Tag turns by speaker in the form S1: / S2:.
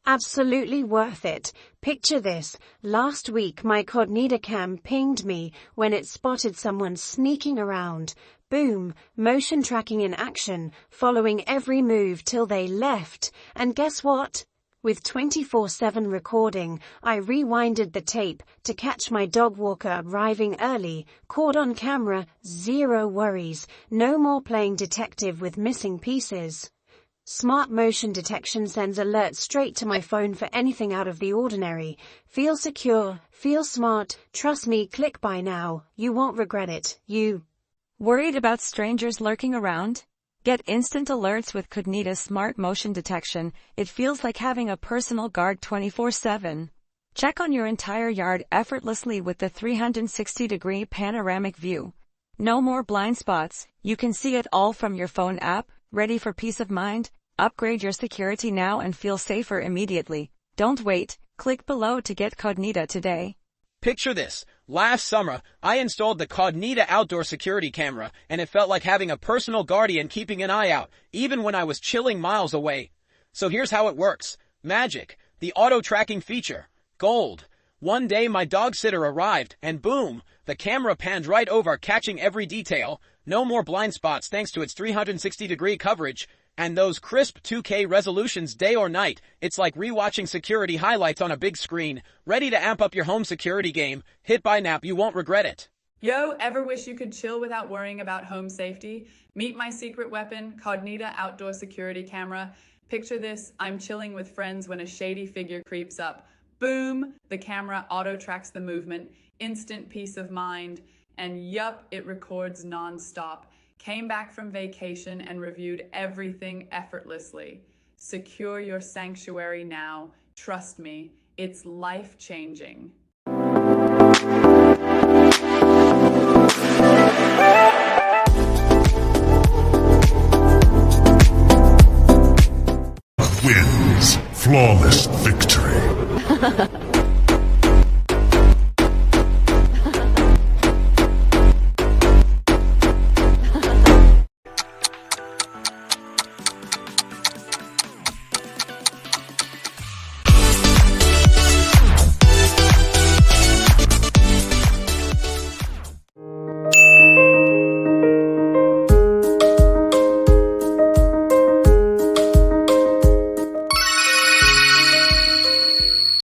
S1: Absolutely worth it. Picture this. Last week my Codnida cam pinged me when it spotted someone sneaking around. Boom, motion tracking in action, following every move till they left. And guess what? With 24/7 recording, I rewinded the tape to catch my dog walker arriving early, caught on camera, zero worries, no more playing detective with missing pieces. Smart motion detection sends alerts straight to my phone for anything out of the ordinary. Feel secure, feel smart, trust me, click buy now. You won't regret it.
S2: Worried about strangers lurking around? Get instant alerts with Codnida's smart motion detection. It feels like having a personal guard 24/7. Check on your entire yard effortlessly with the 360-degree panoramic view. No more blind spots. You can see it all from your phone app. Ready for peace of mind? Upgrade your security now and feel safer immediately. Don't wait. Click below to get Codnida today.
S3: Picture this. Last summer, I installed the Codnida outdoor security camera, and it felt like having a personal guardian keeping an eye out, even when I was chilling miles away. So here's how it works. Magic. The auto-tracking feature. Gold. One day my dog sitter arrived, and boom, the camera panned right over, catching every detail. No more blind spots thanks to its 360-degree coverage. And those crisp 2K resolutions day or night. It's like rewatching security highlights on a big screen. Ready to amp up your home security game. Hit buy now, you won't regret it.
S4: Yo, ever wish you could chill without worrying about home safety? Meet my secret weapon, Codnida outdoor security camera. Picture this, I'm chilling with friends when a shady figure creeps up. Boom, the camera auto-tracks the movement, instant peace of mind, and yup, it records non-stop. Came back from vacation and reviewed everything effortlessly. Secure your sanctuary now. Trust me, it's life-changing.
S5: Wins flawless victory.